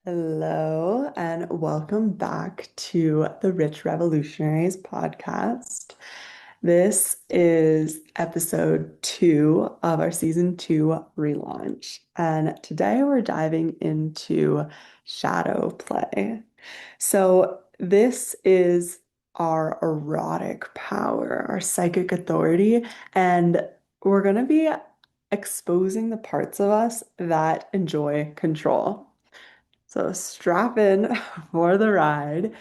Hello, and welcome back to the Rich Revolutionaries podcast. This is episode 2 of our season 2 relaunch. And today we're diving into shadow play. So, this is our erotic power, our psychic authority, and we're going to be exposing the parts of us that enjoy control. So strap in for the ride.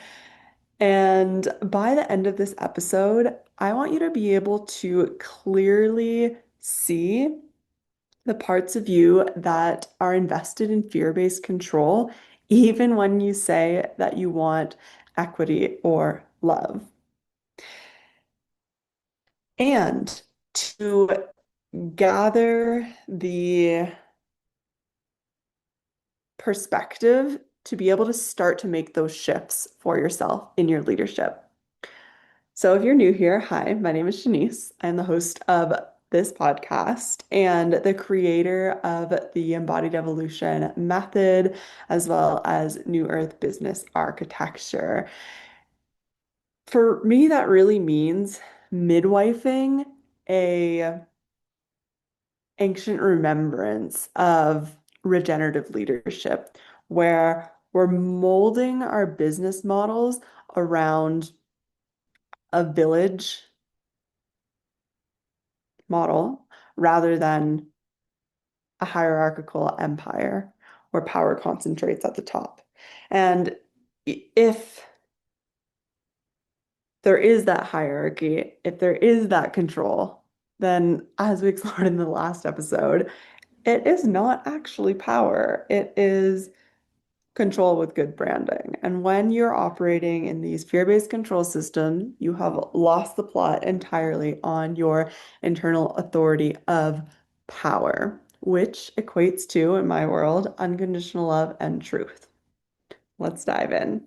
And by the end of this episode, I want you to be able to clearly see the parts of you that are invested in fear-based control, even when you say that you want equity or love. And to gather the perspective to be able to start to make those shifts for yourself in your leadership. So, if you're new here, hi, my name is Chenisse. I'm the host of this podcast and the creator of the Embodied Evolution method, as well as New Earth Business Architecture. For me, that really means midwifing a ancient remembrance of regenerative leadership, where we're molding our business models around a village model rather than a hierarchical empire where power concentrates at the top. And if there is that hierarchy, if there is that control, then as we explored in the last episode, it is not actually power. It is control with good branding. And when you're operating in these fear-based control systems, you have lost the plot entirely on your internal authority of power, which equates to, in my world, unconditional love and truth. Let's dive in.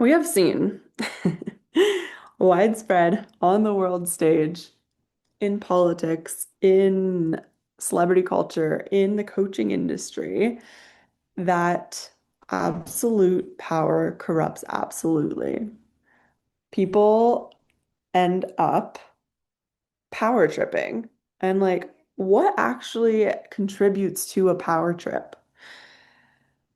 We have seen widespread on the world stage in politics, in celebrity culture, in the coaching industry, that absolute power corrupts absolutely. People end up power tripping. And like, what actually contributes to a power trip?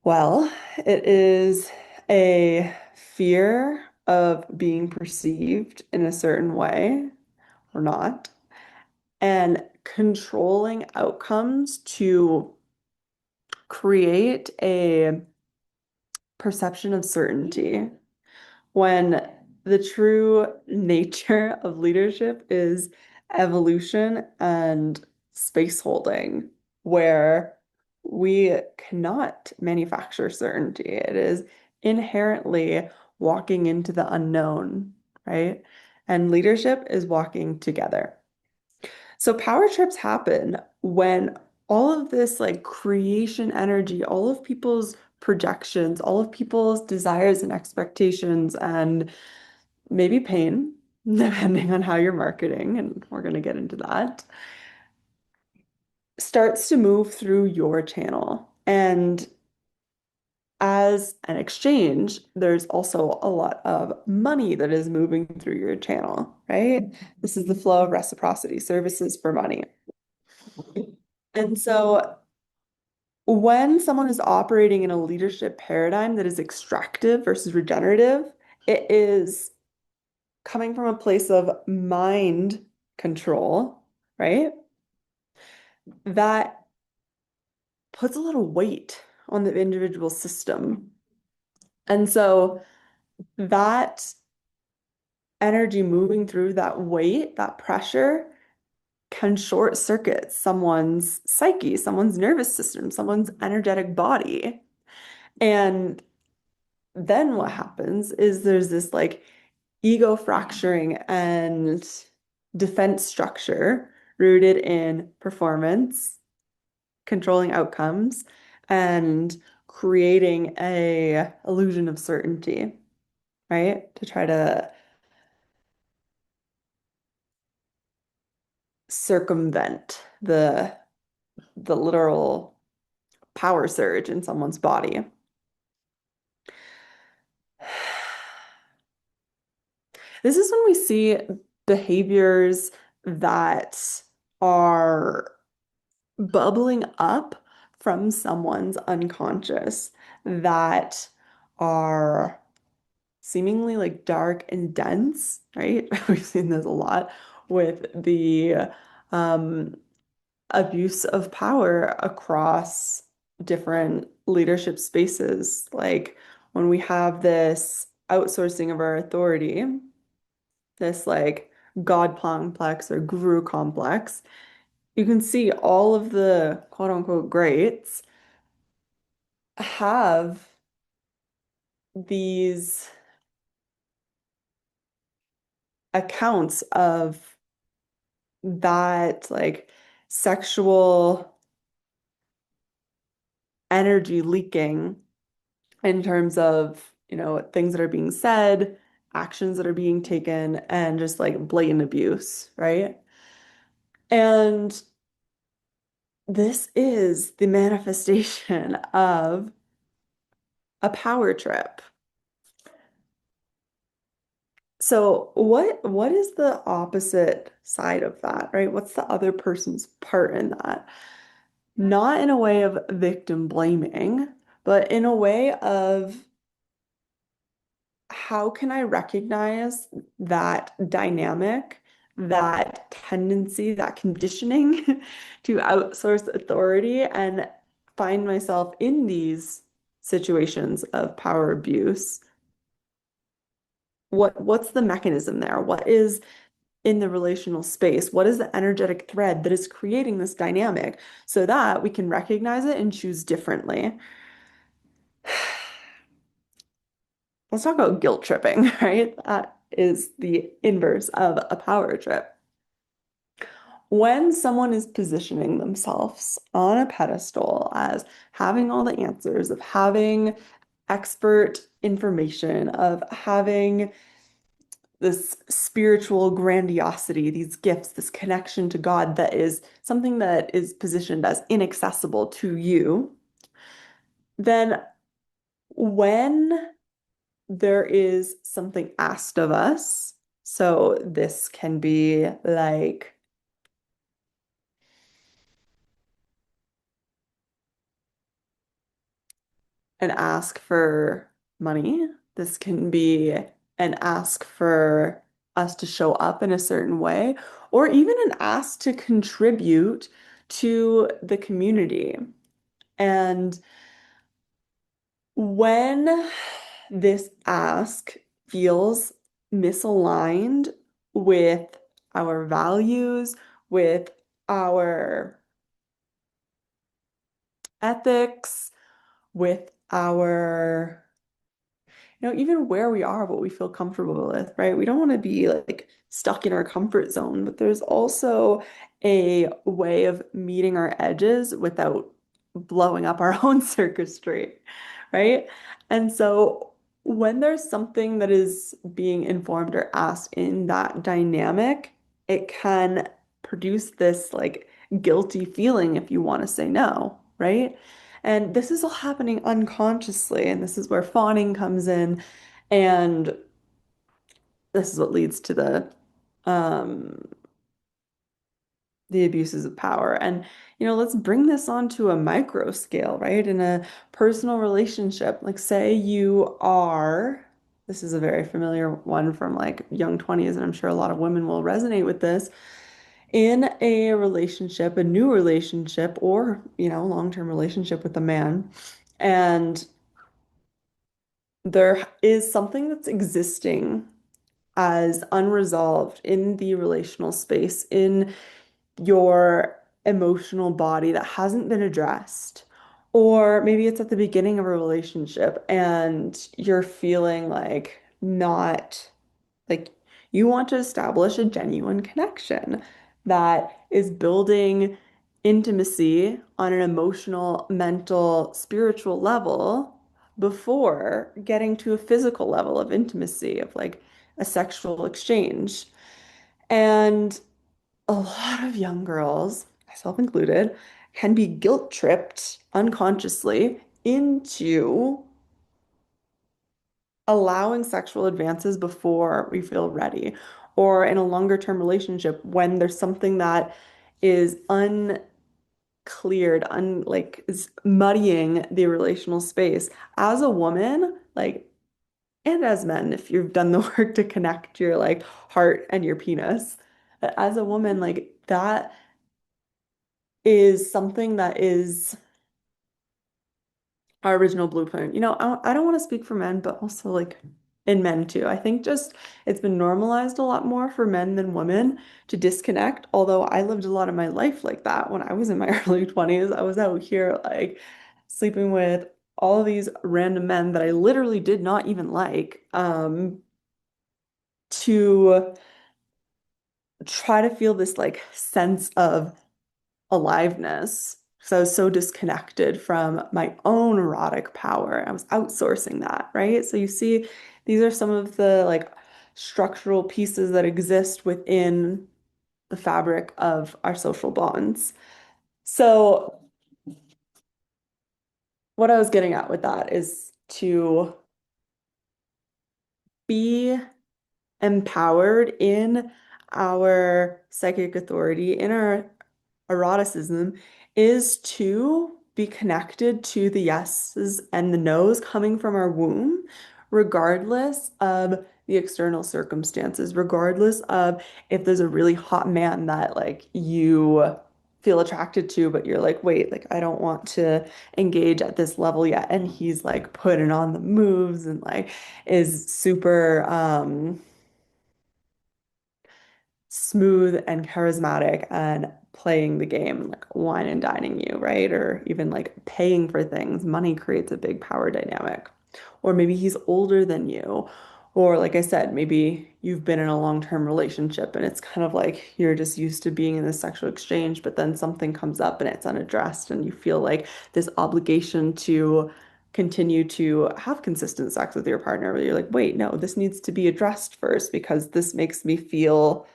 Well, it is a fear of being perceived in a certain way or not, and controlling outcomes to create a perception of certainty when the true nature of leadership is evolution and space holding, where we cannot manufacture certainty. It is inherently walking into the unknown, right? And leadership is walking together. So power trips happen when all of this like creation energy, all of people's projections, all of people's desires and expectations, and maybe pain, depending on how you're marketing, and we're going to get into that, starts to move through your channel. And as an exchange, there's also a lot of money that is moving through your channel, right? This is the flow of reciprocity, services for money. And so when someone is operating in a leadership paradigm that is extractive versus regenerative, it is coming from a place of mind control, right? That puts a little weight on the individual system. And so that energy moving through that weight, that pressure, can short circuit someone's psyche, someone's nervous system, someone's energetic body. And then what happens is there's this like ego fracturing and defense structure rooted in performance, controlling outcomes, and creating a illusion of certainty, right? To try to circumvent the the literal power surge in someone's body. This is when we see behaviors that are bubbling up from someone's unconscious that are seemingly like dark and dense, right? We've seen this a lot with the um, abuse of power across different leadership spaces. Like when we have this outsourcing of our authority, this like God complex or guru complex, you can see all of the quote unquote greats have these accounts of that like sexual energy leaking in terms of, things that are being said, actions that are being taken, and just like blatant abuse, right? And this is the manifestation of a power trip. So what is the opposite side of that, right? What's the other person's part in that? Not in a way of victim blaming, but in a way of how can I recognize that dynamic, that tendency, that conditioning to outsource authority and find myself in these situations of power abuse? What's the mechanism there? What is in the relational space? What is the energetic thread that is creating this dynamic so that we can recognize it and choose differently? Let's talk about guilt tripping, right? That is the inverse of a power trip. When someone is positioning themselves on a pedestal as having all the answers, of having expert information, of having this spiritual grandiosity, these gifts, this connection to God that is something that is positioned as inaccessible to you, then when there is something asked of us, so this can be like an ask for money. This can be an ask for us to show up in a certain way, or even an ask to contribute to the community. And when this ask feels misaligned with our values, with our ethics, with our even where we are, what we feel comfortable with, right? We don't want to be like stuck in our comfort zone, but there's also a way of meeting our edges without blowing up our own circuitry, right? And so when there's something that is being informed or asked in that dynamic, it can produce this like guilty feeling if you want to say no, right? And this is all happening unconsciously, and this is where fawning comes in, and this is what leads to um the abuses of power. And let's bring this onto a micro scale, right? In a personal relationship, like say you are, this is a very familiar one from like young 20s, and I'm sure a lot of women will resonate with this. In a relationship, a new relationship, or long-term relationship with a man, and there is something that's existing as unresolved in the relational space, in your emotional body that hasn't been addressed. Or maybe it's at the beginning of a relationship and you're feeling like not like you want to establish a genuine connection that is building intimacy on an emotional, mental, spiritual level before getting to a physical level of intimacy, of like a sexual exchange. And a lot of young girls myself included, can be guilt tripped unconsciously into allowing sexual advances before we feel ready, or in a longer term relationship when there's something that is uncleared, like is muddying the relational space. As a woman, like, and as men, if you've done the work to connect your like heart and your penis, as a woman, like that is something that is our original blueprint. I don't want to speak for men, but also like in men too. I think just it's been normalized a lot more for men than women to disconnect. Although I lived a lot of my life like that when I was in my early 20s. I was out here like sleeping with all of these random men that I literally did not even like, to try to feel this like sense of aliveness. So I was so disconnected from my own erotic power. I was outsourcing that, right? So you see, these are some of the like structural pieces that exist within the fabric of our social bonds. So what I was getting at with that is to be empowered in our psychic authority, in our eroticism, is to be connected to the yeses and the nos coming from our womb, regardless of the external circumstances, regardless of if there's a really hot man that like you feel attracted to, but you're like, wait, like I don't want to engage at this level yet. And he's like putting on the moves and like is super smooth and charismatic and playing the game, like wine and dining you, right? Or even like paying for things. Money creates a big power dynamic. Or maybe he's older than you. Or like I said, maybe you've been in a long-term relationship and it's kind of like you're just used to being in this sexual exchange, but then something comes up and it's unaddressed and you feel like this obligation to continue to have consistent sex with your partner, where you're like, wait, no, this needs to be addressed first because this makes me feel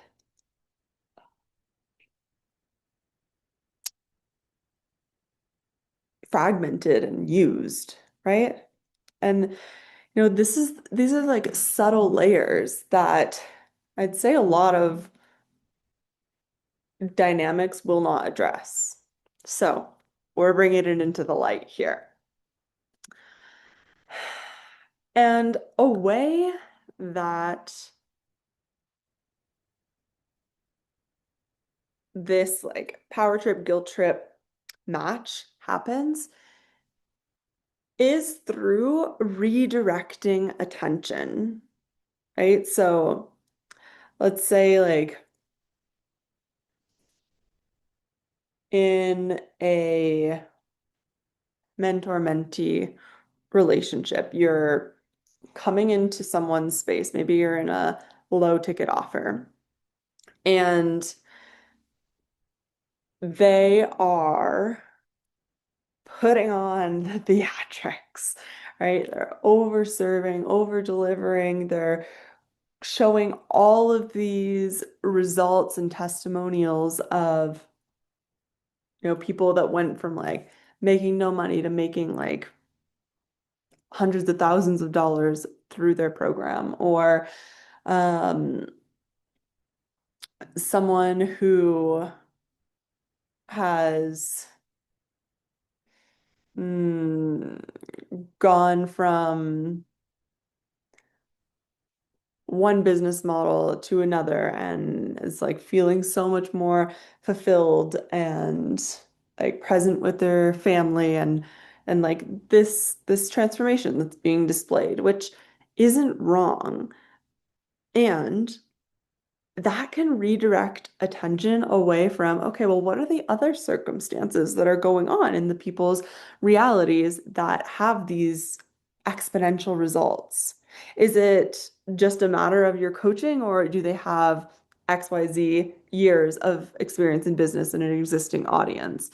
fragmented and used, right? And these are like subtle layers that I'd say a lot of dynamics will not address. So we're bringing it into the light here. And a way that this like power trip, guilt trip match happens is through redirecting attention, right? So let's say like in a mentor-mentee relationship, you're coming into someone's space. Maybe you're in a low ticket offer and they are putting on the theatrics, right? They're over serving, over delivering. They're showing all of these results and testimonials of, people that went from like making no money to making like hundreds of thousands of dollars through their program, or um, someone who has mm, gone from one business model to another and is like feeling so much more fulfilled and like present with their family, and like this transformation that's being displayed, which isn't wrong. And that can redirect attention away from, okay, well, what are the other circumstances that are going on in the people's realities that have these exponential results? Is it just a matter of your coaching, or do they have XYZ years of experience in business and an existing audience?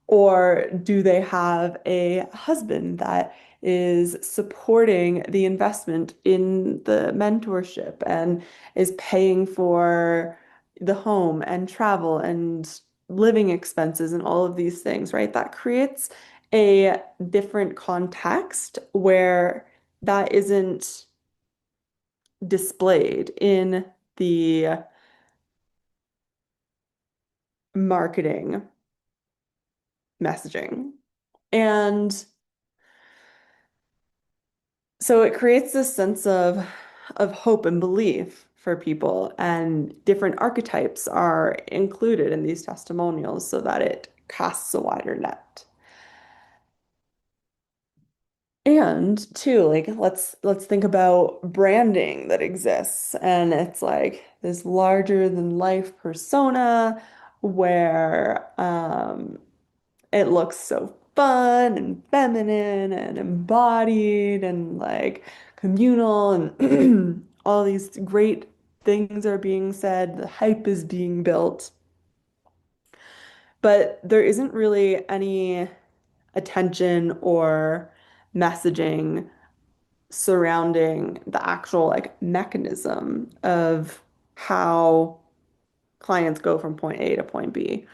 Or do they have a husband that is supporting the investment in the mentorship and is paying for the home and travel and living expenses and all of these things, right? That creates a different context where that isn't displayed in the marketing messaging. And so it creates this sense of hope and belief for people, and different archetypes are included in these testimonials so that it casts a wider net. And too, like let's think about branding that exists, and it's like this larger than life persona where it looks so fun and feminine and embodied and like communal, and all these great things are being said, the hype is being built, but there isn't really any attention or messaging surrounding the actual like mechanism of how clients go from point A to point B,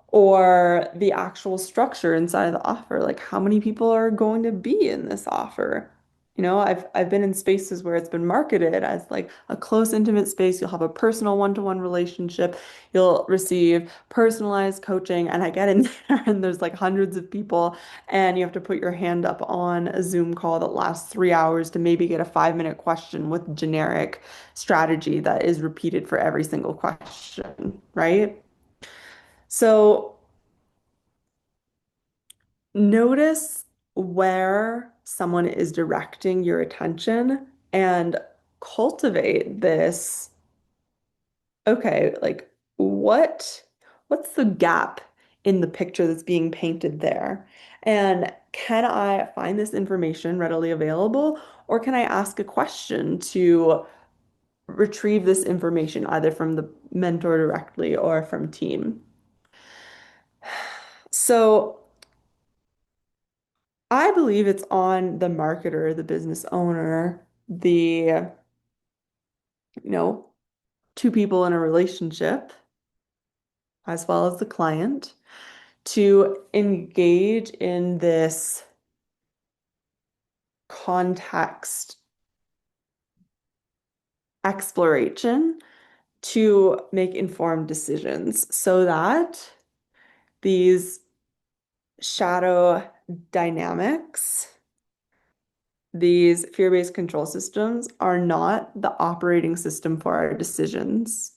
or the actual structure inside of the offer, like how many people are going to be in this offer. I've been in spaces where it's been marketed as like a close, intimate space. You'll have a personal one-to-one relationship. You'll receive personalized coaching, and I get in there and there's like hundreds of people, and you have to put your hand up on a Zoom call that lasts 3 hours to maybe get a 5-minute question with generic strategy that is repeated for every single question, right? So notice where someone is directing your attention and cultivate this. Okay, like what's the gap in the picture that's being painted there? And can I find this information readily available, or can I ask a question to retrieve this information either from the mentor directly or from team? So I believe it's on the marketer, the business owner, you know, two people in a relationship, as well as the client, to engage in this context exploration to make informed decisions so that these shadow dynamics, these fear-based control systems, are not the operating system for our decisions.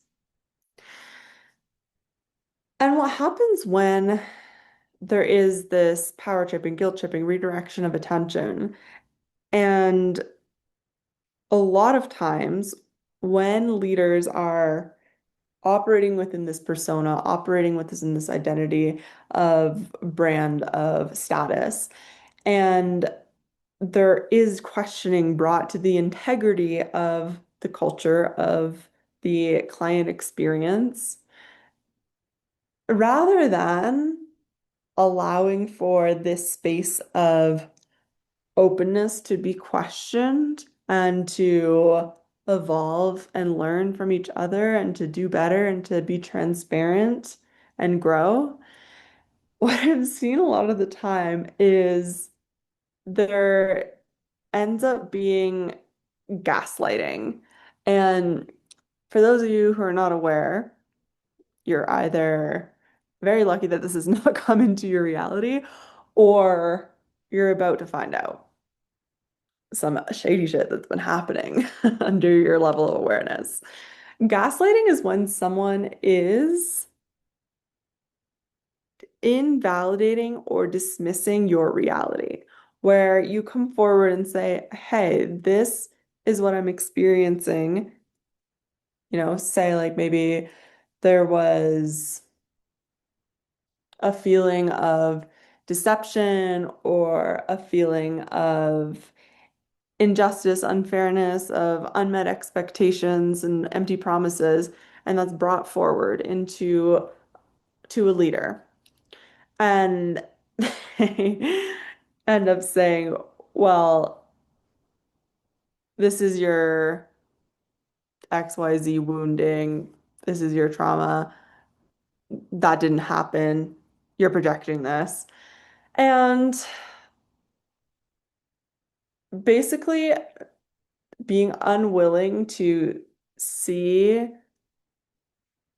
And what happens when there is this power tripping, guilt tripping, redirection of attention? And a lot of times when leaders are operating within this persona, operating within this identity of brand, of status, and there is questioning brought to the integrity of the culture, of the client experience, rather than allowing for this space of openness to be questioned and to evolve and learn from each other and to do better and to be transparent and grow. What I've seen a lot of the time is there ends up being gaslighting. And for those of you who are not aware, you're either very lucky that this has not come into your reality, or you're about to find out some shady shit that's been happening under your level of awareness. Gaslighting is when someone is invalidating or dismissing your reality, where you come forward and say, hey, this is what I'm experiencing. Say like maybe there was a feeling of deception or a feeling of injustice, unfairness, of unmet expectations and empty promises, and that's brought forward into to a leader. And they end up saying, well, this is your XYZ wounding, this is your trauma. that didn't happen. You're projecting this. And basically being unwilling to see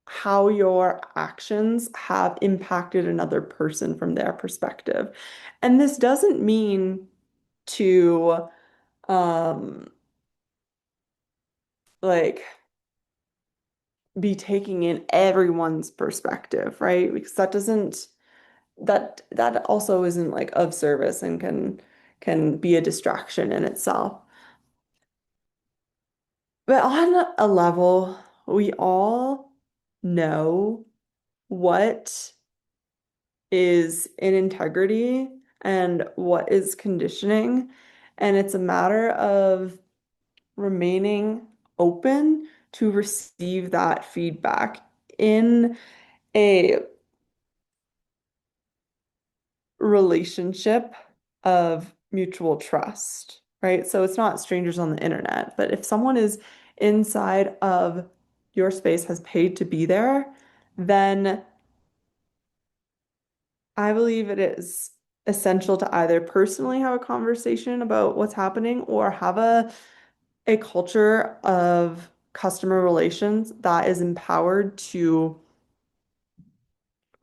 how your actions have impacted another person from their perspective. And this doesn't mean to um like be taking in everyone's perspective, right? Because that also isn't like of service and can be a distraction in itself. But on a level, we all know what is in integrity and what is conditioning. And it's a matter of remaining open to receive that feedback in a relationship of mutual trust, right? So it's not strangers on the internet, but if someone is inside of your space, has paid to be there, then I believe it is essential to either personally have a conversation about what's happening or have a culture of customer relations that is empowered to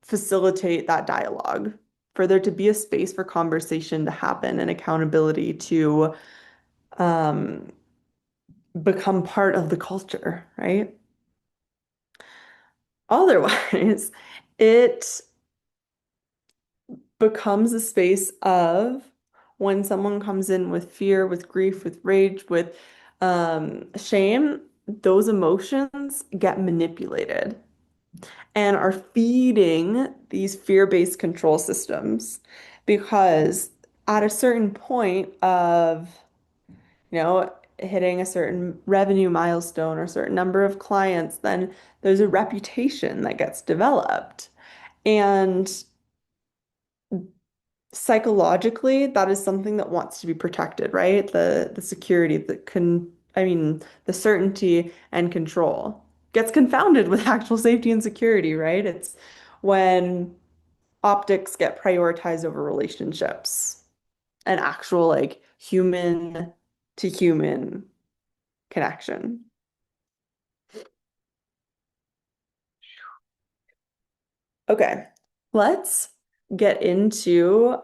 facilitate that dialogue, for there to be a space for conversation to happen and accountability to um, become part of the culture, right? Otherwise, it becomes a space of when someone comes in with fear, with grief, with rage, with shame, those emotions get manipulated and are feeding these fear-based control systems because at a certain point of, hitting a certain revenue milestone or a certain number of clients, then there's a reputation that gets developed. And psychologically, that is something that wants to be protected, right? The security, the certainty and control gets confounded with actual safety and security, right? It's when optics get prioritized over relationships and actual like human to human connection. Okay, let's get into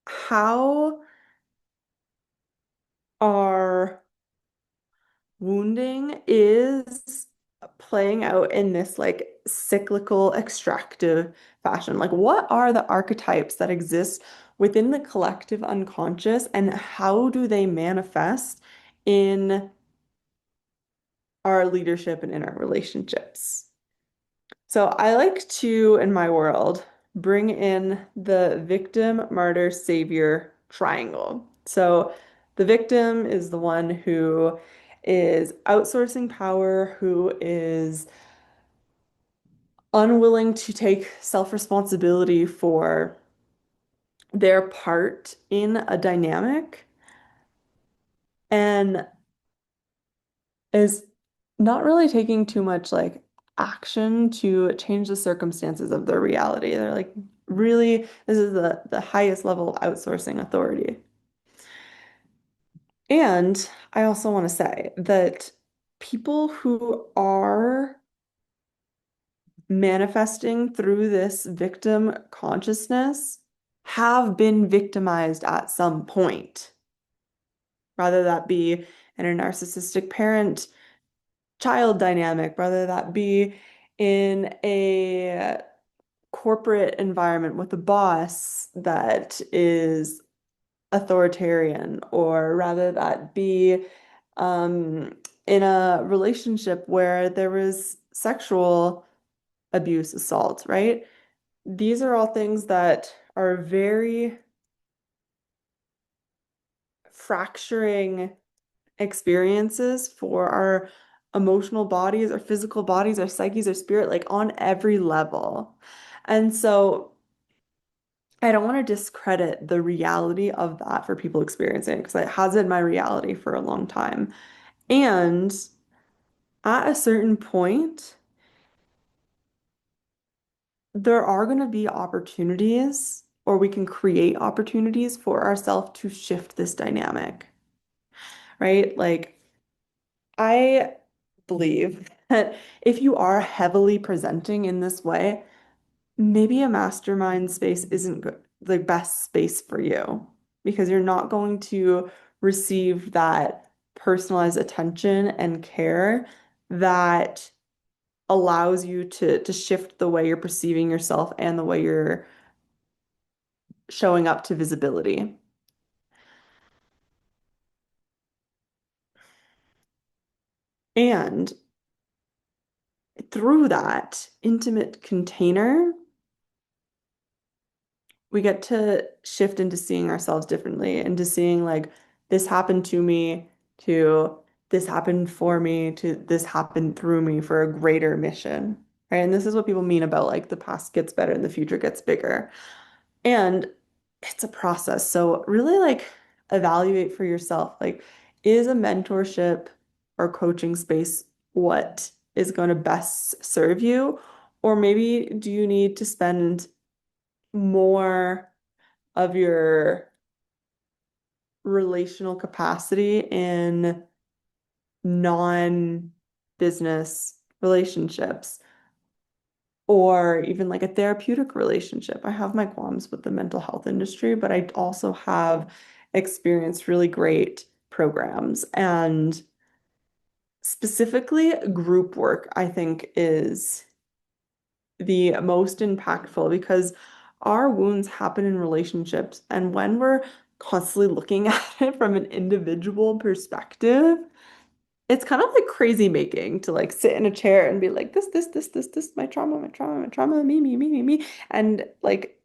how our wounding is playing out in this like cyclical extractive fashion. Like, what are the archetypes that exist within the collective unconscious, and how do they manifest in our leadership and in our relationships? So I like to, in my world, bring in the victim, martyr, savior triangle. So the victim is the one who is outsourcing power, who is unwilling to take self-responsibility for their part in a dynamic and is not really taking too much like action to change the circumstances of their reality. They're like, really, this is the highest level of outsourcing authority. And I also want to say that people who are manifesting through this victim consciousness have been victimized at some point, whether that be in a narcissistic parent child dynamic, whether that be in a corporate environment with a boss that is authoritarian, or rather that be in a relationship where there was sexual abuse, assault, right? These are all things that are very fracturing experiences for our emotional bodies, our physical bodies, our psyches, our spirit, like on every level. And so I don't want to discredit the reality of that for people experiencing it because it has been my reality for a long time. And at a certain point, there are going to be opportunities, or we can create opportunities for ourselves to shift this dynamic, right? Like, I believe that if you are heavily presenting in this way, maybe a mastermind space isn't the best space for you because you're not going to receive that personalized attention and care that allows you to shift the way you're perceiving yourself and the way you're showing up to visibility. And through that intimate container, we get to shift into seeing ourselves differently, into seeing like this happened to me, to this happened for me, to this happened through me for a greater mission, right? And this is what people mean about like the past gets better and the future gets bigger. And it's a process. So really like evaluate for yourself, like is a mentorship or coaching space what is going to best serve you? Or maybe do you need to spend more of your relational capacity in non-business relationships or even like a therapeutic relationship. I have my qualms with the mental health industry, but I also have experienced really great programs. And specifically, group work, I think, is the most impactful because our wounds happen in relationships. And when we're constantly looking at it from an individual perspective, it's kind of like crazy making to like sit in a chair and be like, this, my trauma, my trauma, me. And like,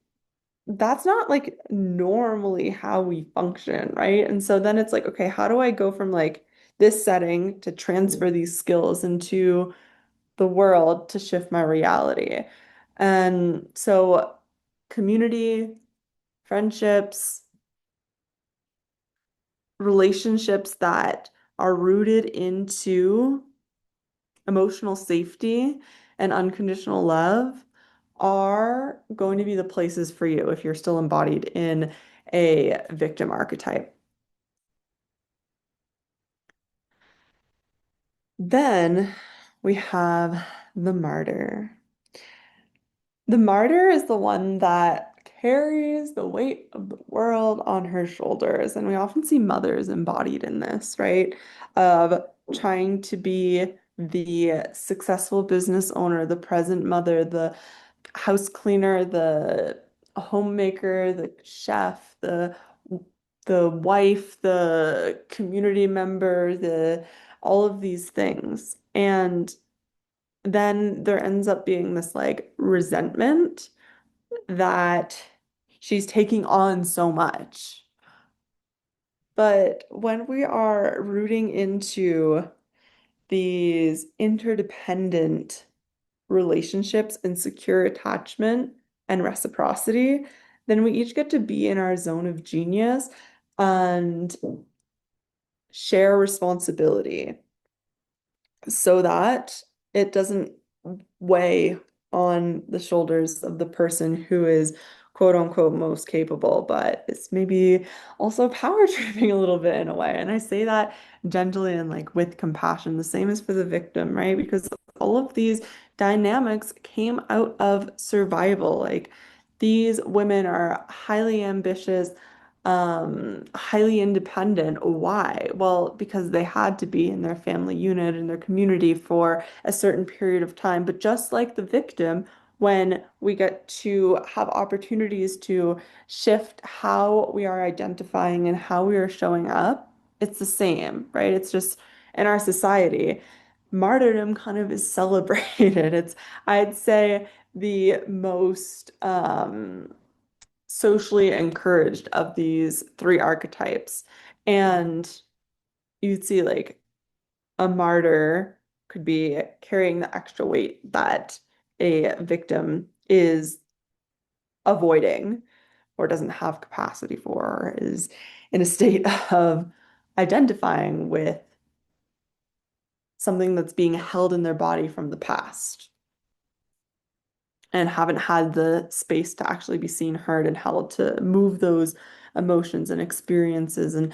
that's not like normally how we function, right? And so then it's like, okay, how do I go from like this setting to transfer these skills into the world to shift my reality? And so, community, friendships, relationships that are rooted into emotional safety and unconditional love are going to be the places for you if you're still embodied in a victim archetype. Then we have the martyr. The martyr is the one that carries the weight of the world on her shoulders. And we often see mothers embodied in this, right? Of trying to be the successful business owner, the present mother, the house cleaner, the homemaker, the chef, the wife, the community member, the all of these things. And then there ends up being this like resentment that she's taking on so much. But when we are rooting into these interdependent relationships and secure attachment and reciprocity, then we each get to be in our zone of genius and share responsibility so that it doesn't weigh on the shoulders of the person who is quote unquote most capable, but it's maybe also power tripping a little bit in a way. And I say that gently and like with compassion. The same is for the victim, right? Because all of these dynamics came out of survival. Like these women are highly ambitious, highly independent. Why? Well, because they had to be in their family unit in their community for a certain period of time. But just like the victim, when we get to have opportunities to shift how we are identifying and how we are showing up, it's the same, right? It's just in our society, martyrdom kind of is celebrated. It's, I'd say, the most socially encouraged of these three archetypes. And you'd see like a martyr could be carrying the extra weight that a victim is avoiding or doesn't have capacity for, or is in a state of identifying with something that's being held in their body from the past. and haven't had the space to actually be seen, heard, and held to move those emotions and experiences and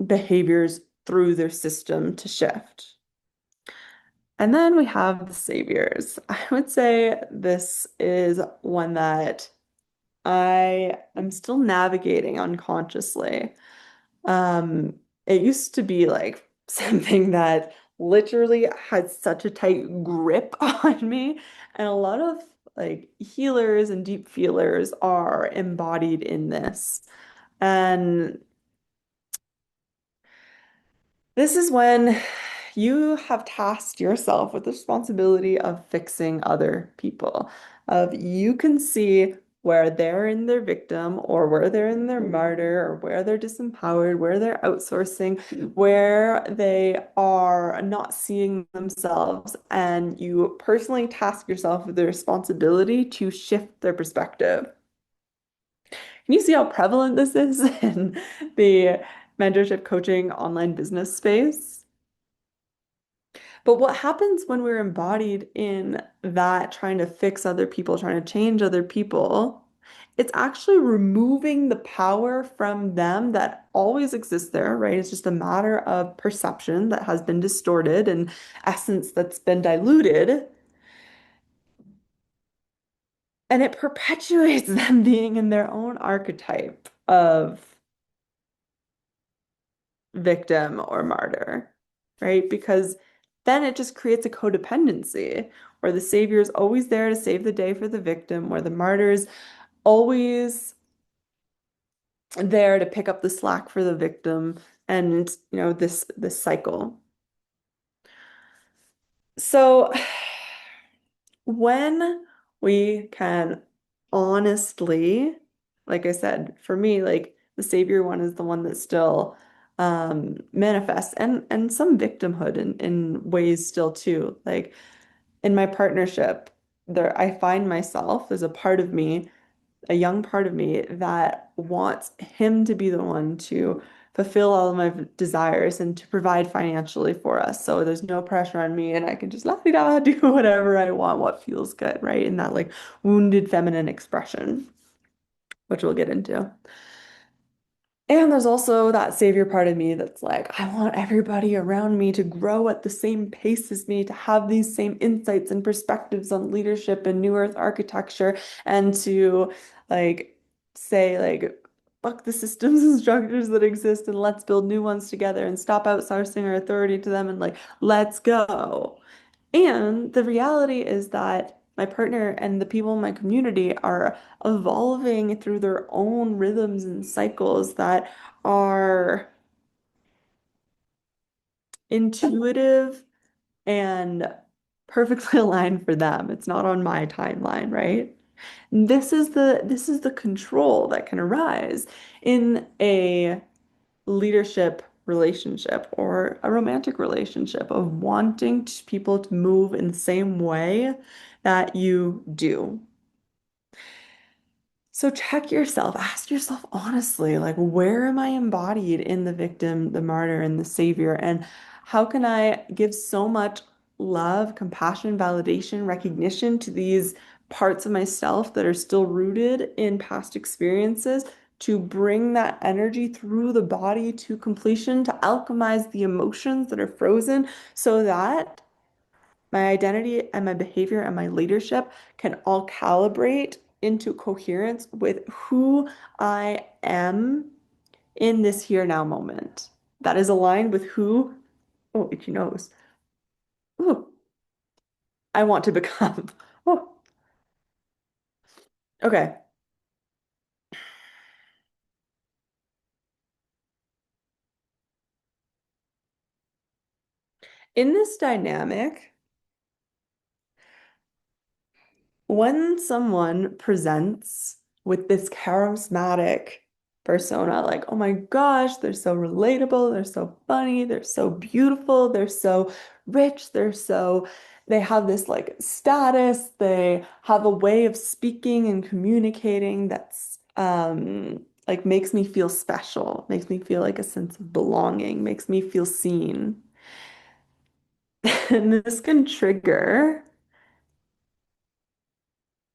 behaviors through their system to shift. And then we have the saviors. I would say this is one that I am still navigating unconsciously. Um, it used to be like something that literally had such a tight grip on me, and a lot of like healers and deep feelers are embodied in this. And this is when you have tasked yourself with the responsibility of fixing other people. Of you can see where they're in their victim or where they're in their martyr or where they're disempowered, where they're outsourcing, where they are not seeing themselves, and you personally task yourself with the responsibility to shift their perspective. Can you see how prevalent this is in the mentorship coaching online business space? But what happens when we're embodied in that, trying to fix other people, trying to change other people? It's actually removing the power from them that always exists there, right? It's just a matter of perception that has been distorted and essence that's been diluted. And it perpetuates them being in their own archetype of victim or martyr, right? Because then it just creates a codependency where the savior is always there to save the day for the victim, where the martyr is always there to pick up the slack for the victim, and this cycle. So when we can honestly, like I said, for me, like the savior one is the one that still manifests, and some victimhood in ways still too. Like in my partnership, there I find myself, there's a part of me, a young part of me that wants him to be the one to fulfill all of my desires and to provide financially for us. So there's no pressure on me and I can just la di da do whatever I want, what feels good, right? In that like wounded feminine expression, which we'll get into. And there's also that savior part of me that's like, I want everybody around me to grow at the same pace as me, to have these same insights and perspectives on leadership and New Earth architecture, and to like say like, fuck the systems and structures that exist and let's build new ones together and stop outsourcing our authority to them and like, let's go. And the reality is that my partner and the people in my community are evolving through their own rhythms and cycles that are intuitive and perfectly aligned for them. It's not on my timeline, right? This is the control that can arise in a leadership relationship or a romantic relationship of wanting people to move in the same way that you do. So check yourself, ask yourself honestly, like, where am I embodied in the victim, the martyr, and the savior? And how can I give so much love, compassion, validation, recognition to these parts of myself that are still rooted in past experiences to bring that energy through the body to completion, to alchemize the emotions that are frozen so that my identity and my behavior and my leadership can all calibrate into coherence with who I am in this here now moment. That is aligned with who, oh, itchy nose. Ooh, I want to become. Oh, okay. In this dynamic, when someone presents with this charismatic persona, like, oh my gosh, they're so relatable, they're so funny, they're so beautiful, they're so rich, they have this like status, they have a way of speaking and communicating that's like makes me feel special, makes me feel like a sense of belonging, makes me feel seen. And this can trigger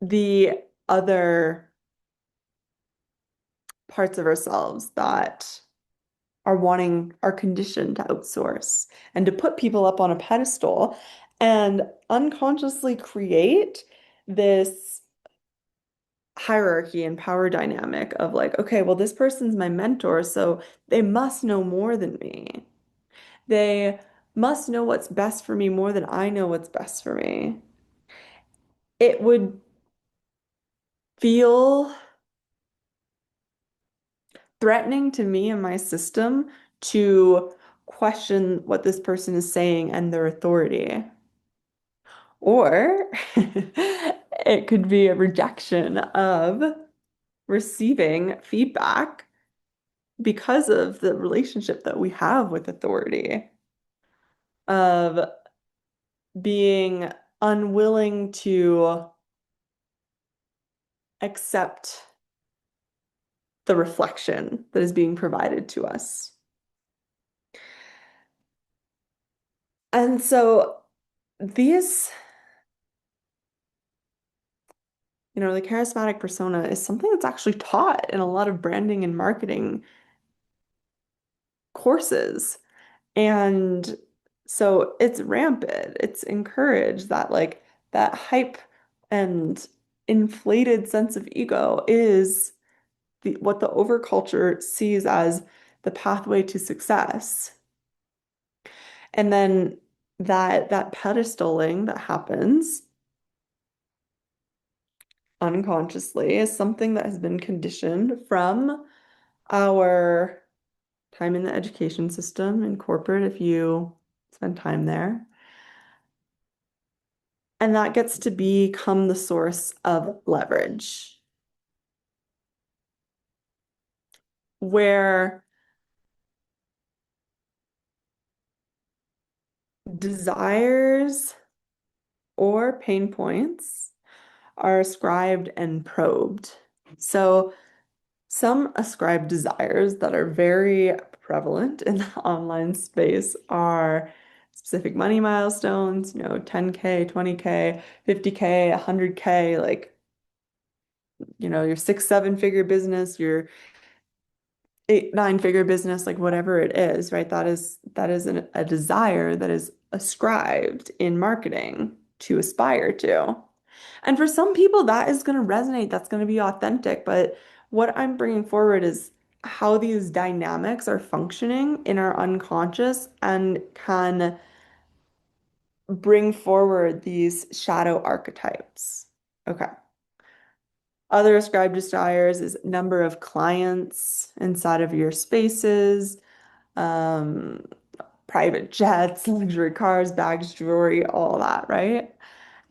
the other parts of ourselves that are conditioned to outsource and to put people up on a pedestal and unconsciously create this hierarchy and power dynamic of like, okay, well, this person's my mentor, so they must know more than me. They must know what's best for me more than I know what's best for me. It would feel threatening to me and my system to question what this person is saying and their authority. Or it could be a rejection of receiving feedback because of the relationship that we have with authority, of being unwilling to accept the reflection that is being provided to us. And so these, the charismatic persona is something that's actually taught in a lot of branding and marketing courses. And so it's rampant. It's encouraged that like that hype and inflated sense of ego is what the overculture sees as the pathway to success. And then that pedestaling that happens unconsciously is something that has been conditioned from our time in the education system in corporate, if you spend time there. And that gets to become the source of leverage, where desires or pain points are ascribed and probed. So some ascribed desires that are very prevalent in the online space are specific money milestones, 10K, 20K, 50K, 100K, like, your six, seven figure business, your eight, nine figure business, like whatever it is, right? That is a desire that is ascribed in marketing to aspire to. And for some people, that is going to resonate, that's going to be authentic. But what I'm bringing forward is how these dynamics are functioning in our unconscious and can bring forward these shadow archetypes. Okay. Other ascribed desires is number of clients inside of your spaces, um, private jets, luxury cars, bags, jewelry, all that, right?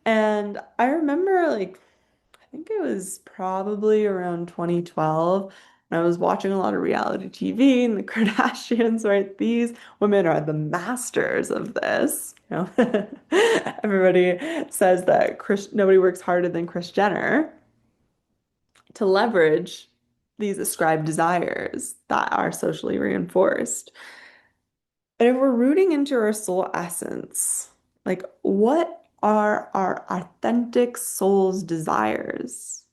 And I remember like I think it was probably around 2012. And I was watching a lot of reality TV and the Kardashians, right? These women are the masters of this. Everybody says that nobody works harder than Kris Jenner to leverage these ascribed desires that are socially reinforced. And if we're rooting into our soul essence, like what are our authentic soul's desires?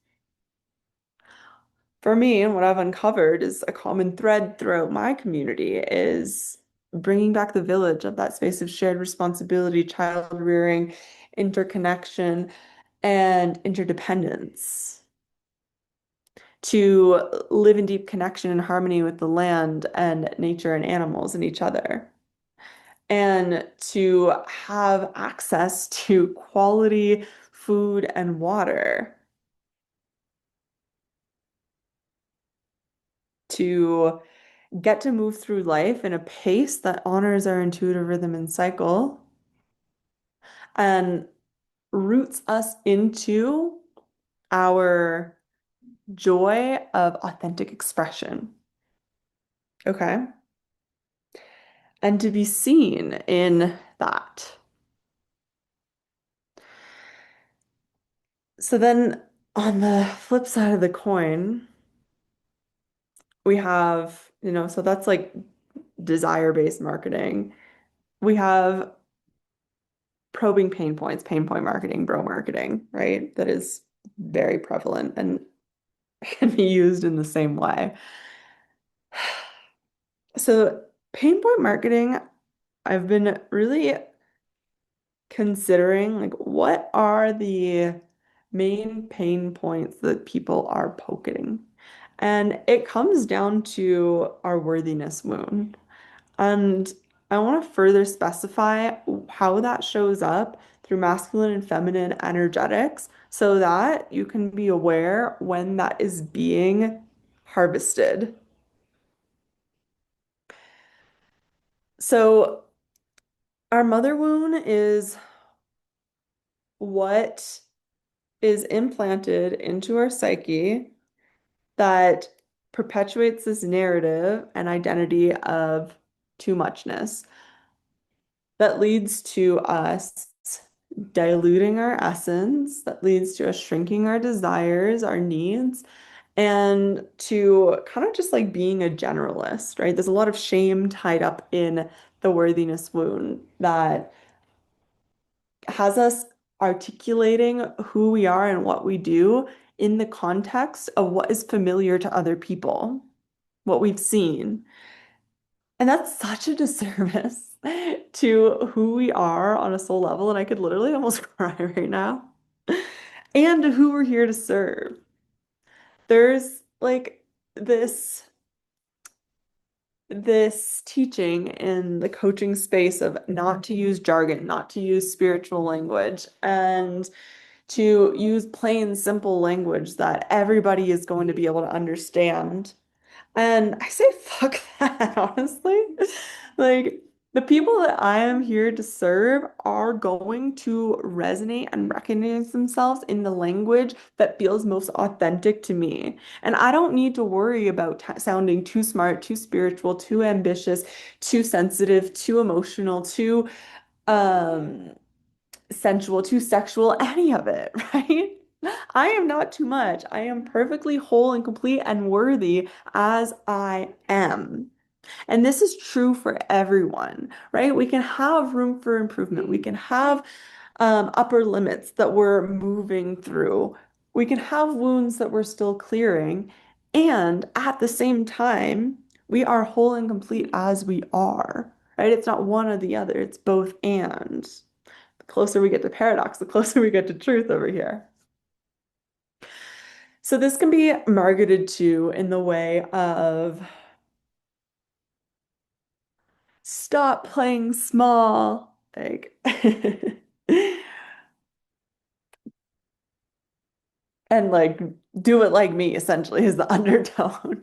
For me, and what I've uncovered is a common thread throughout my community is bringing back the village of that space of shared responsibility, child rearing, interconnection, and interdependence. To live in deep connection and harmony with the land and nature and animals and each other. And to have access to quality food and water. To get to move through life in a pace that honors our intuitive rhythm and cycle and roots us into our joy of authentic expression. Okay. And to be seen in that. So then on the flip side of the coin, we have, so that's like desire-based marketing. We have probing pain points, pain point marketing, bro marketing, right? That is very prevalent and can be used in the same way. So, pain point marketing, I've been really considering like what are the main pain points that people are poking. And it comes down to our worthiness wound. And I want to further specify how that shows up through masculine and feminine energetics so that you can be aware when that is being harvested. So, our mother wound is what is implanted into our psyche that perpetuates this narrative and identity of too muchness that leads to us diluting our essence, that leads to us shrinking our desires, our needs, and to kind of just like being a generalist, right? There's a lot of shame tied up in the worthiness wound that has us articulating who we are and what we do in the context of what is familiar to other people, what we've seen. And that's such a disservice to who we are on a soul level. And I could literally almost cry right now. And to who we're here to serve. There's like this this teaching in the coaching space of not to use jargon, not to use spiritual language, and to use plain, simple language that everybody is going to be able to understand. And I say, fuck that, honestly. Like, the people that I am here to serve are going to resonate and recognize themselves in the language that feels most authentic to me. And I don't need to worry about sounding too smart, too spiritual, too ambitious, too sensitive, too emotional, too um sensual, too sexual, any of it, right? I am not too much. I am perfectly whole and complete and worthy as I am. And this is true for everyone, right? We can have room for improvement. We can have upper limits that we're moving through. We can have wounds that we're still clearing. And at the same time, we are whole and complete as we are, right? It's not one or the other, it's both and. The closer we get to paradox, the closer we get to truth over here. So this can be marketed to in the way of stop playing small, like, and like do it like me, essentially, is the undertone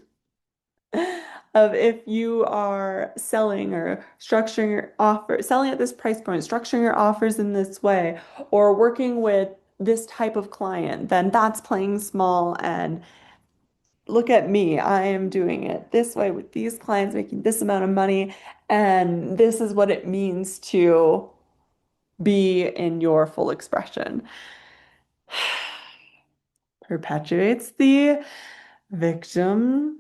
of if you are selling or structuring your offer, selling at this price point, structuring your offers in this way, or working with this type of client, then that's playing small and look at me, I am doing it this way with these clients, making this amount of money, and this is what it means to be in your full expression. Perpetuates the victim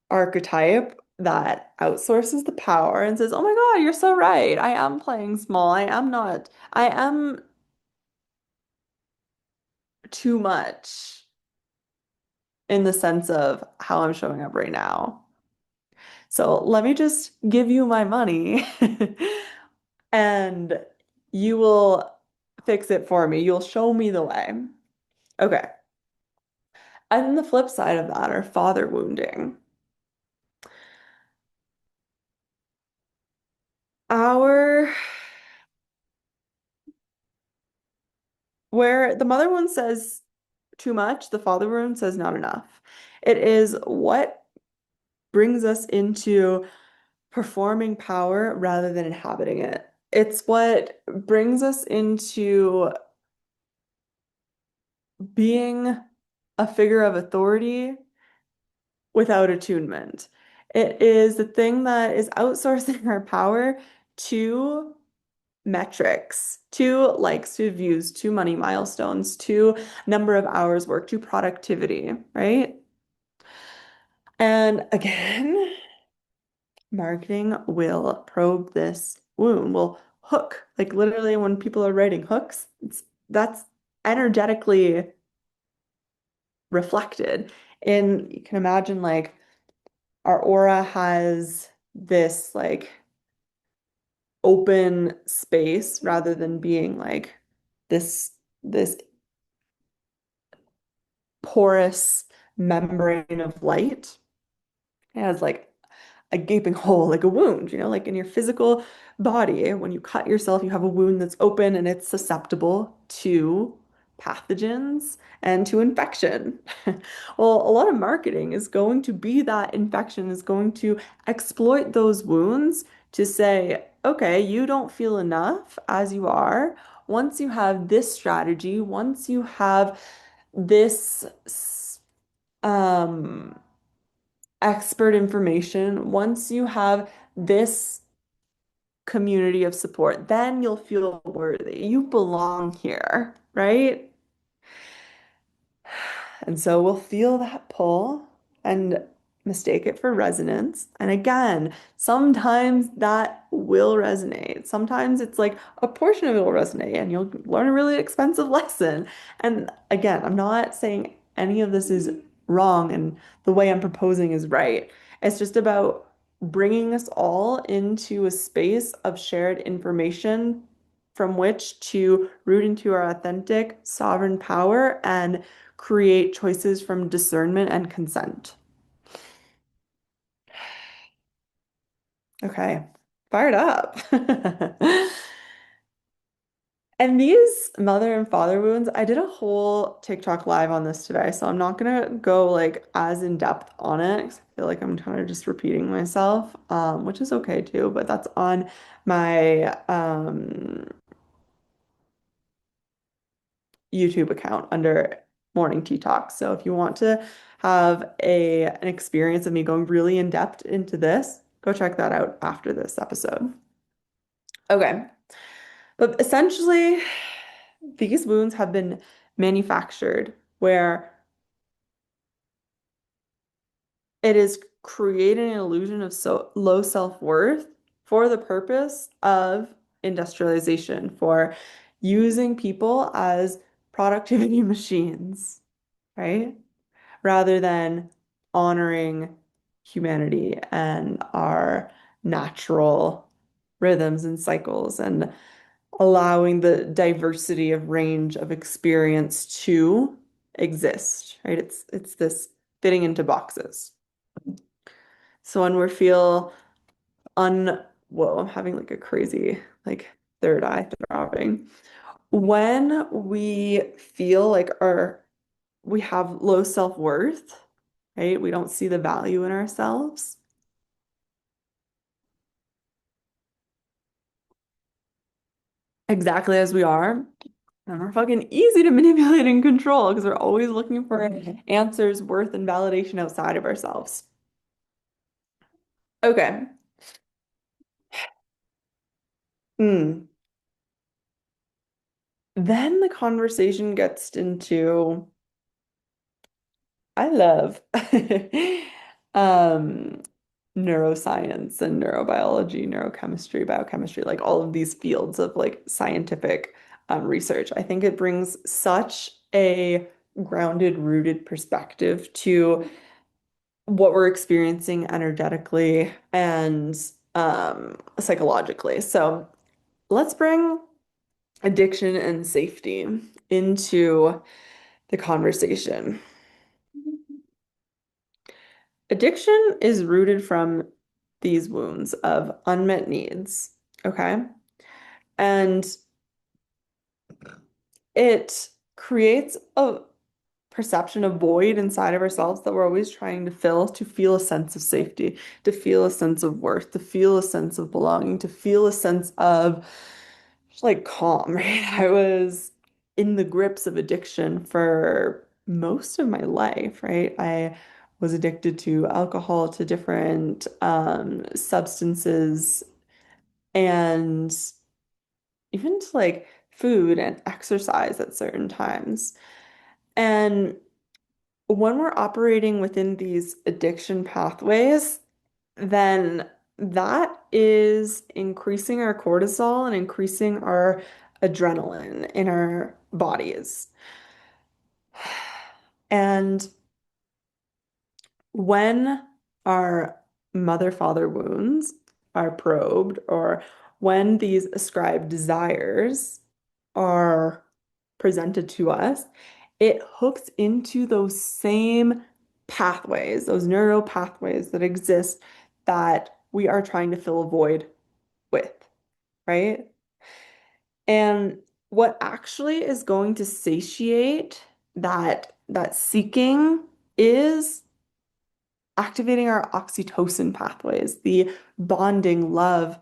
archetype that outsources the power and says, "Oh my God, you're so right. I am playing small. I am not, I am too much in the sense of how I'm showing up right now. So let me just give you my money and you will fix it for me. You'll show me the way." Okay. And then the flip side of that are father wounding. Our, where the mother wound says too much, the father wound says not enough. It is what brings us into performing power rather than inhabiting it. It's what brings us into being a figure of authority without attunement. It is the thing that is outsourcing our power to metrics, to likes, to views, to money milestones, to number of hours worked, to productivity, right? And again, marketing will probe this wound, will hook. Like literally when people are writing hooks, that's energetically reflected. And you can imagine like our aura has this like open space rather than being like this porous membrane of light. It has like a gaping hole, like a wound, like in your physical body, when you cut yourself, you have a wound that's open and it's susceptible to pathogens and to infection. Well, a lot of marketing is going to be that infection, is going to exploit those wounds to say, okay, you don't feel enough as you are. Once you have this strategy, once you have this um expert information, once you have this community of support, then you'll feel worthy. You belong here, right? And so we'll feel that pull and mistake it for resonance. And again, sometimes that will resonate. Sometimes it's like a portion of it will resonate and you'll learn a really expensive lesson. And again, I'm not saying any of this is wrong and the way I'm proposing is right. It's just about bringing us all into a space of shared information from which to root into our authentic sovereign power and create choices from discernment and consent. Okay, fired up. And these mother and father wounds, I did a whole TikTok live on this today, so I'm not gonna go like as in depth on it 'cause I feel like I'm kind of just repeating myself, which is okay too, but that's on my YouTube account under Morning Tea Talk. So if you want to have an experience of me going really in depth into this, go check that out after this episode. Okay. But essentially, these wounds have been manufactured where it is creating an illusion of so low self-worth for the purpose of industrialization, for using people as productivity machines, right? Rather than honoring humanity and our natural rhythms and cycles and allowing the diversity of range of experience to exist, right? It's this fitting into boxes. So when we feel whoa, I'm having like a crazy like third eye throbbing. When we feel like we have low self-worth, right? We don't see the value in ourselves. Exactly as we are. And we're fucking easy to manipulate and control because we're always looking for answers, worth, and validation outside of ourselves. Okay. Hmm. Then the conversation gets into I love um neuroscience and neurobiology, neurochemistry, biochemistry, like all of these fields of like scientific research. I think it brings such a grounded, rooted perspective to what we're experiencing energetically and psychologically. So let's bring addiction and safety into the conversation. Addiction is rooted from these wounds of unmet needs, okay? And it creates a perception of void inside of ourselves that we're always trying to fill to feel a sense of safety, to feel a sense of worth, to feel a sense of belonging, to feel a sense of like calm, right? I was in the grips of addiction for most of my life, right? I was addicted to alcohol, to different substances, and even to like food and exercise at certain times. And when we're operating within these addiction pathways, then that is increasing our cortisol and increasing our adrenaline in our bodies. And when our mother-father wounds are probed, or when these ascribed desires are presented to us, it hooks into those same pathways, those neural pathways that exist that we are trying to fill a void with, right? And what actually is going to satiate that seeking is activating our oxytocin pathways, the bonding love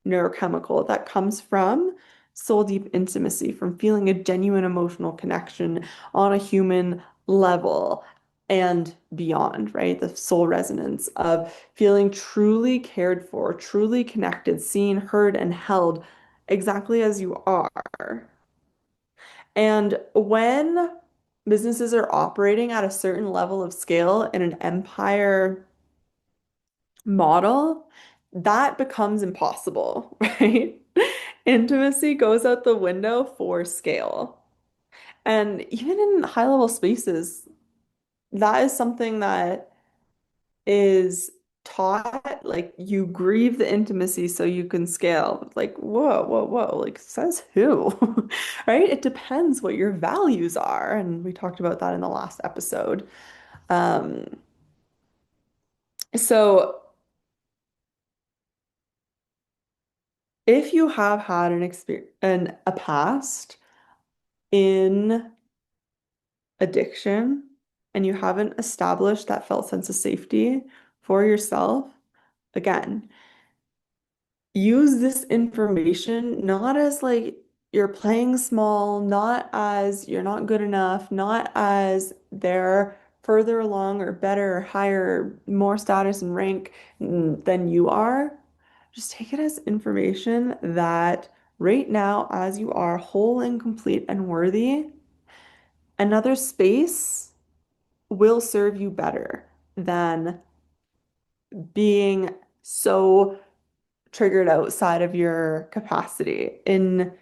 neurochemical that comes from soul deep intimacy, from feeling a genuine emotional connection on a human level and beyond, right? The soul resonance of feeling truly cared for, truly connected, seen, heard, and held exactly as you are. And when businesses are operating at a certain level of scale in an empire model, that becomes impossible, right? Intimacy goes out the window for scale. And even in high level spaces, that is something that is taught. Like you grieve the intimacy so you can scale. Like, whoa, whoa, whoa. Like, says who? Right? It depends what your values are. And we talked about that in the last episode. Um, so if you have had an experience and a past in addiction and you haven't established that felt sense of safety for yourself, again, use this information not as like you're playing small, not as you're not good enough, not as they're further along or better or higher, more status and rank than you are. Just take it as information that right now, as you are whole and complete and worthy, another space will serve you better than being so triggered outside of your capacity in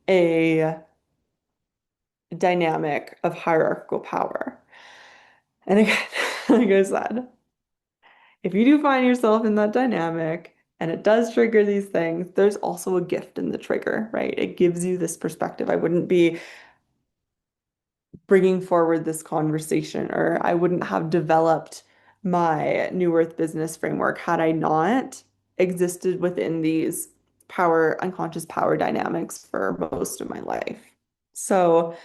a dynamic of hierarchical power. And again, like I said, if you do find yourself in that dynamic and it does trigger these things, there's also a gift in the trigger, right? It gives you this perspective. I wouldn't be bringing forward this conversation, or I wouldn't have developed my New Earth business framework had I not existed within these power, unconscious power dynamics for most of my life. So,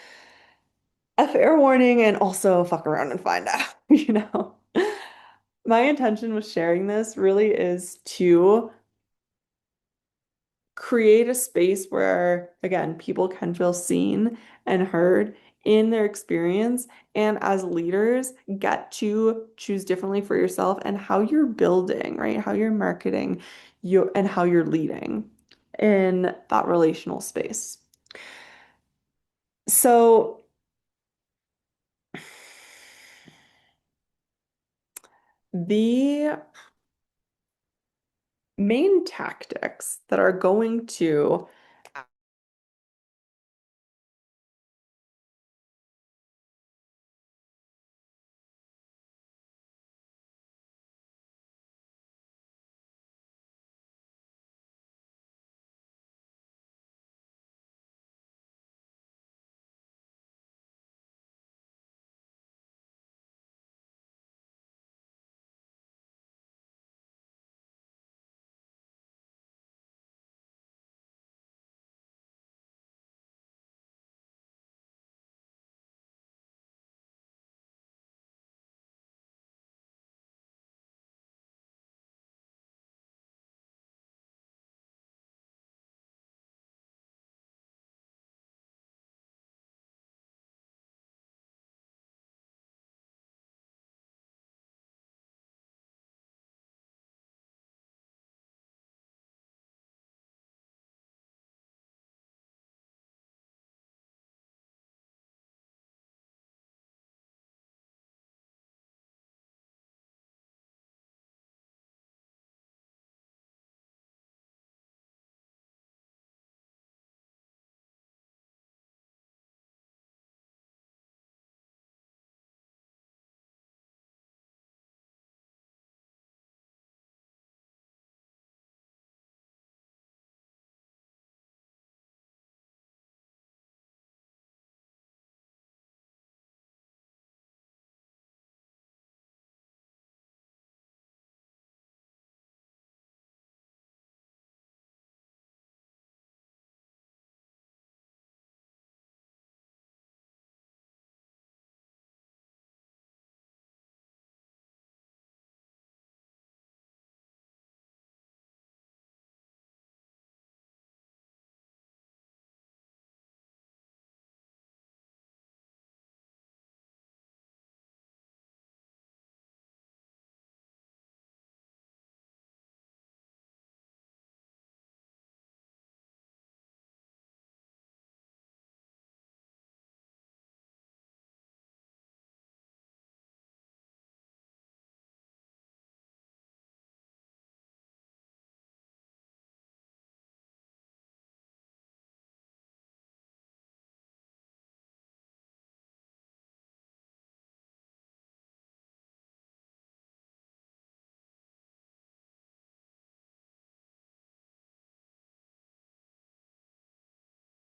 a fair warning and also fuck around and find out, you know. My intention with sharing this really is to create a space where, again, people can feel seen and heard in their experience, and as leaders, get to choose differently for yourself and how you're building, right? How you're marketing you and how you're leading in that relational space. So the main tactics that are going to